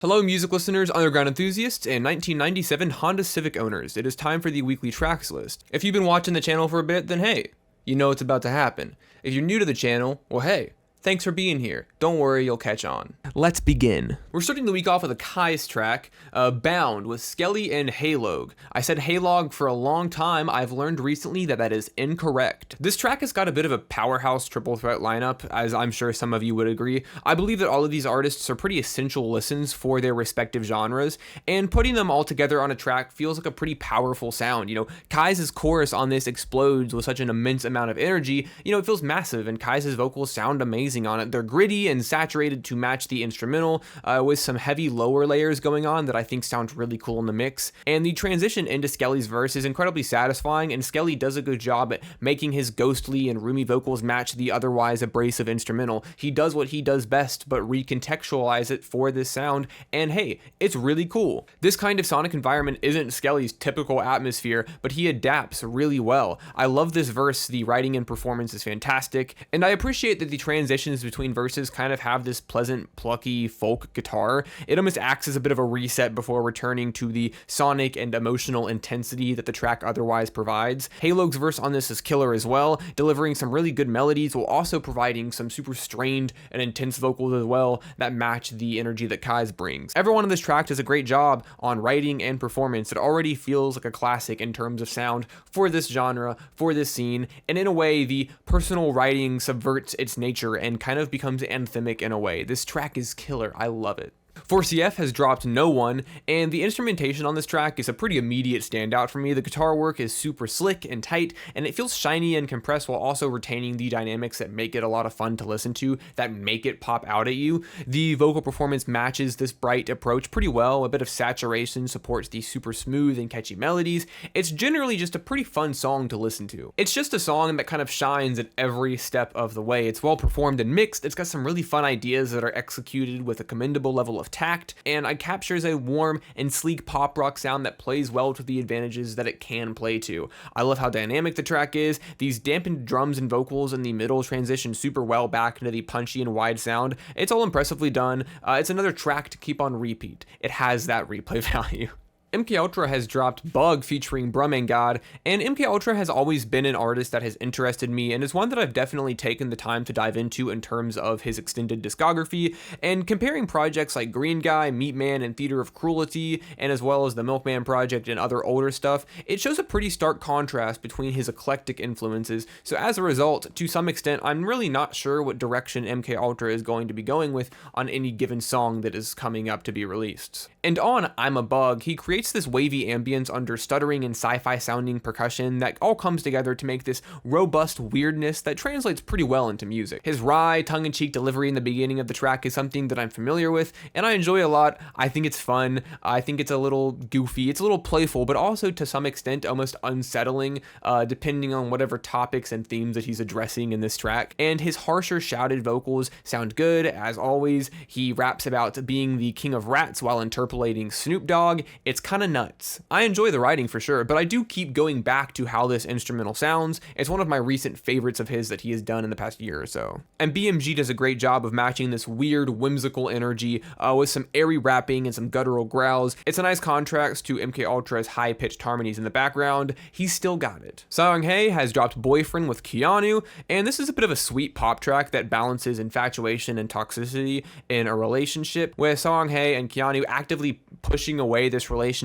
Hello music listeners, underground enthusiasts, and 1997 Honda Civic owners. It is time for the weekly tracks list. If you've been watching the channel for a bit, then hey, you know what's about to happen. If you're new to the channel, well hey, thanks for being here. Don't worry, you'll catch on. Let's begin. We're starting the week off with a Kai's track, Bound with Skele and Heylog. I said heylog for a long time. I've learned recently that that is incorrect. This track has got a bit of a powerhouse triple threat lineup, as I'm sure some of you would agree. I believe that all of these artists are pretty essential listens for their respective genres, and putting them all together on a track feels like a pretty powerful sound. You know, Kai's chorus on this explodes with such an immense amount of energy. You know, it feels massive, and Kai's vocals sound amazing on it. They're gritty and saturated to match the instrumental, with some heavy lower layers going on that I think sound really cool in the mix. And the transition into Skele's verse is incredibly satisfying, and Skele does a good job at making his ghostly and roomy vocals match the otherwise abrasive instrumental. He does what he does best, but recontextualize it for this sound, and hey, it's really cool. This kind of sonic environment isn't Skele's typical atmosphere, but he adapts really well. I love this verse, the writing and performance is fantastic, and I appreciate that the transitions between verses kind of have this pleasant, plucky folk guitar. It almost acts as a bit of a reset before returning to the sonic and emotional intensity that the track otherwise provides. Heylog's verse on this is killer as well, delivering some really good melodies while also providing some super strained and intense vocals as well that match the energy that Kai's brings. Everyone on this track does a great job on writing and performance. It already feels like a classic in terms of sound for this genre, for this scene, and in a way, the personal writing subverts its nature and kind of becomes anthemic in a way. This track is killer. I love it. CF has dropped No One, and the instrumentation on this track is a pretty immediate standout for me. The guitar work is super slick and tight, and it feels shiny and compressed while also retaining the dynamics that make it a lot of fun to listen to, that make it pop out at you. The vocal performance matches this bright approach pretty well. A bit of saturation supports the super smooth and catchy melodies. It's generally just a pretty fun song to listen to. It's just a song that kind of shines at every step of the way. It's well performed and mixed. It's got some really fun ideas that are executed with a commendable level of tact, and it captures a warm and sleek pop rock sound that plays well to the advantages that it can play to. I love how dynamic the track is. These dampened drums and vocals in the middle transition super well back into the punchy and wide sound. It's all impressively done. It's another track to keep on repeat. It has that replay value. MKULTRA has dropped Bug featuring Bruhmangod, and MKULTRA has always been an artist that has interested me and is one that I've definitely taken the time to dive into in terms of his extended discography, and comparing projects like Green Guy, Meat Man, and Theater of Cruelty, and as well as the Milkman Project and other older stuff, it shows a pretty stark contrast between his eclectic influences. So as a result, to some extent, I'm really not sure what direction MKULTRA is going to be going with on any given song that is coming up to be released. And on I'm a Bug, he creates this wavy ambience under stuttering and sci-fi sounding percussion that all comes together to make this robust weirdness that translates pretty well into music. His wry, tongue-in-cheek delivery in the beginning of the track is something that I'm familiar with and I enjoy a lot. I think it's fun. I think it's a little goofy. It's a little playful, but also to some extent almost unsettling, depending on whatever topics and themes that he's addressing in this track. And his harsher shouted vocals sound good, as always. He raps about being the king of rats while interpolating Snoop Dogg. It's kind of nuts. I enjoy the writing for sure, but I do keep going back to how this instrumental sounds. It's one of my recent favorites of his that he has done in the past year or so. And BMG does a great job of matching this weird, whimsical energy with some airy rapping and some guttural growls. It's a nice contrast to MKULTRA's high-pitched harmonies in the background. He's still got it. Saranghae has dropped Boyfriend with Keanu, and this is a bit of a sweet pop track that balances infatuation and toxicity in a relationship, with Saranghae and Keanu actively pushing away this relationship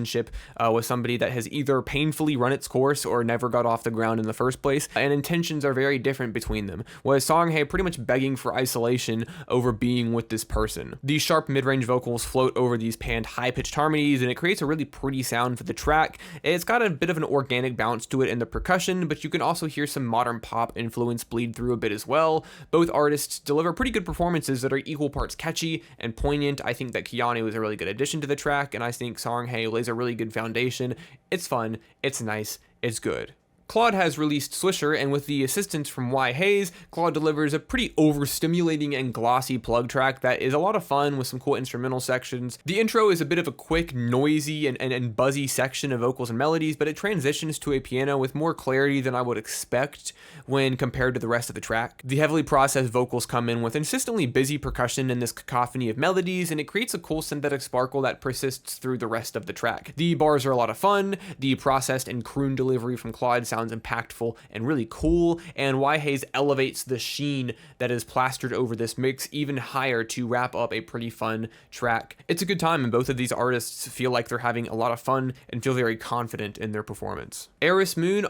with somebody that has either painfully run its course or never got off the ground in the first place, and intentions are very different between them, with Saranghae pretty much begging for isolation over being with this person. These sharp mid-range vocals float over these panned high-pitched harmonies, and it creates a really pretty sound for the track. It's got a bit of an organic bounce to it in the percussion, but you can also hear some modern pop influence bleed through a bit as well. Both artists deliver pretty good performances that are equal parts catchy and poignant. I think that Keanu is a really good addition to the track, and I think Saranghae lays a really good foundation. It's fun, it's nice, it's good. Claude has released Swishr, and with the assistance from whyhaze, Claude delivers a pretty overstimulating and glossy plug track that is a lot of fun with some cool instrumental sections. The intro is a bit of a quick, noisy, and buzzy section of vocals and melodies, but it transitions to a piano with more clarity than I would expect when compared to the rest of the track. The heavily processed vocals come in with insistently busy percussion in this cacophony of melodies, and it creates a cool synthetic sparkle that persists through the rest of the track. The bars are a lot of fun, the processed and croon delivery from Claude sounds impactful and really cool, and whyhaze elevates the sheen that is plastered over this mix even higher to wrap up a pretty fun track. It's a good time, and both of these artists feel like they're having a lot of fun and feel very confident in their performance. Aras Moon,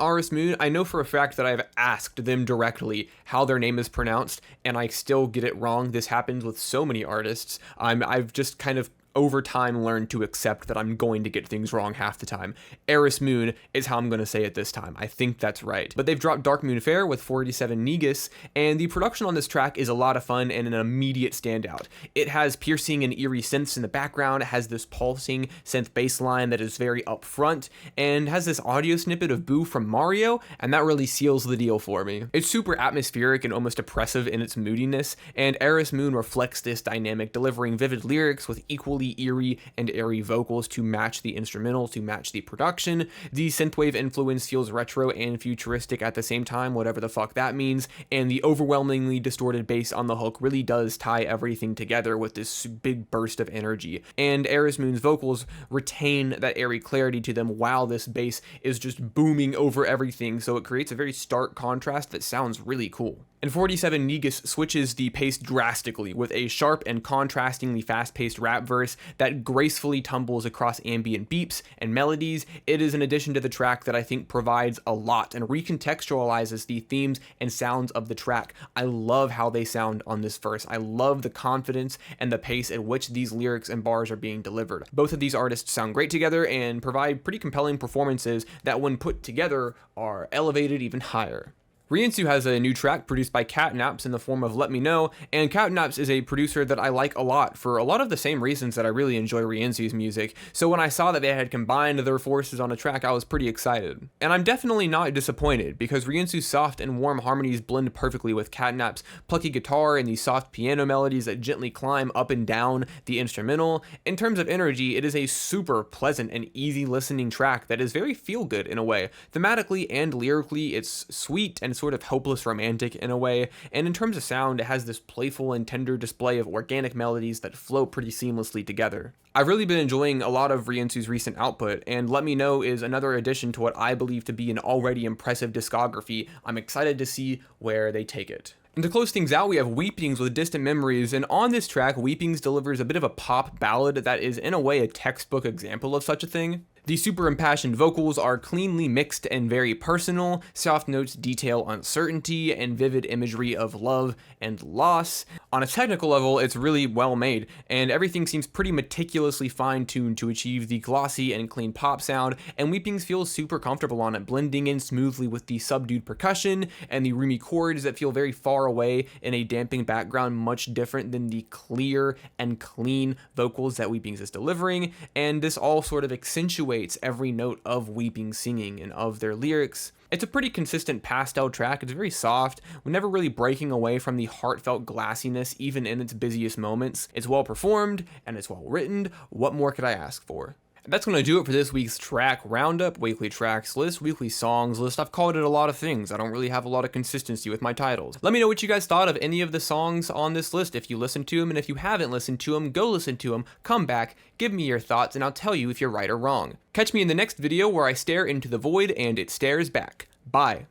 I know for a fact that I've asked them directly how their name is pronounced, and I still get it wrong. This happens with so many artists. I've just kind of over time learned to accept that I'm going to get things wrong half the time. Aras Moon is how I'm going to say it this time. I think that's right. But they've dropped Darkmoon Faire with 47 negus, and the production on this track is a lot of fun and an immediate standout. It has piercing and eerie synths in the background, it has this pulsing synth bass line that is very upfront, and has this audio snippet of Boo from Mario, and that really seals the deal for me. It's super atmospheric and almost oppressive in its moodiness, and Aras Moon reflects this dynamic, delivering vivid lyrics with equally eerie and airy vocals to match the instrumental, to match the production. The synthwave influence feels retro and futuristic at the same time, whatever the fuck that means, and the overwhelmingly distorted bass on the hook really does tie everything together with this big burst of energy. And Aras Moon's vocals retain that airy clarity to them while this bass is just booming over everything, so it creates a very stark contrast that sounds really cool. And 47 negus switches the pace drastically with a sharp and contrastingly fast-paced rap verse that gracefully tumbles across ambient beeps and melodies. It is an addition to the track that I think provides a lot and recontextualizes the themes and sounds of the track. I love how they sound on this verse. I love the confidence and the pace at which these lyrics and bars are being delivered. Both of these artists sound great together and provide pretty compelling performances that when put together are elevated even higher. Riensu has a new track produced by Catnaps in the form of Let Me Know, and Catnaps is a producer that I like a lot for a lot of the same reasons that I really enjoy Riensu's music, so when I saw that they had combined their forces on a track, I was pretty excited. And I'm definitely not disappointed, because Riensu's soft and warm harmonies blend perfectly with Catnaps' plucky guitar and the soft piano melodies that gently climb up and down the instrumental. In terms of energy, it is a super pleasant and easy listening track that is very feel-good in a way. Thematically and lyrically, it's sweet and sort of hopeless romantic in a way, and in terms of sound, it has this playful and tender display of organic melodies that flow pretty seamlessly together. I've really been enjoying a lot of Riensu's recent output, and Let Me Know is another addition to what I believe to be an already impressive discography. I'm excited to see where they take it. And to close things out, we have Weepings with Distant Memories, and on this track, Weepings delivers a bit of a pop ballad that is in a way a textbook example of such a thing. The super impassioned vocals are cleanly mixed and very personal. Soft notes detail uncertainty and vivid imagery of love and loss. On a technical level, it's really well made, and everything seems pretty meticulously fine-tuned to achieve the glossy and clean pop sound, and Weepings feels super comfortable on it, blending in smoothly with the subdued percussion and the roomy chords that feel very far away in a damping background, much different than the clear and clean vocals that Weepings is delivering, and this all sort of accentuates every note of Weepings singing and of their lyrics. It's a pretty consistent pastel track. It's very soft, never really breaking away from the heartfelt glassiness even in its busiest moments. It's well performed and it's well written. What more could I ask for? That's going to do it for this week's track roundup, weekly tracks list, weekly songs list. I've called it a lot of things. I don't really have a lot of consistency with my titles. Let me know what you guys thought of any of the songs on this list, if you listened to them, and if you haven't listened to them, go listen to them, come back, give me your thoughts, and I'll tell you if you're right or wrong. Catch me in the next video where I stare into the void and it stares back. Bye.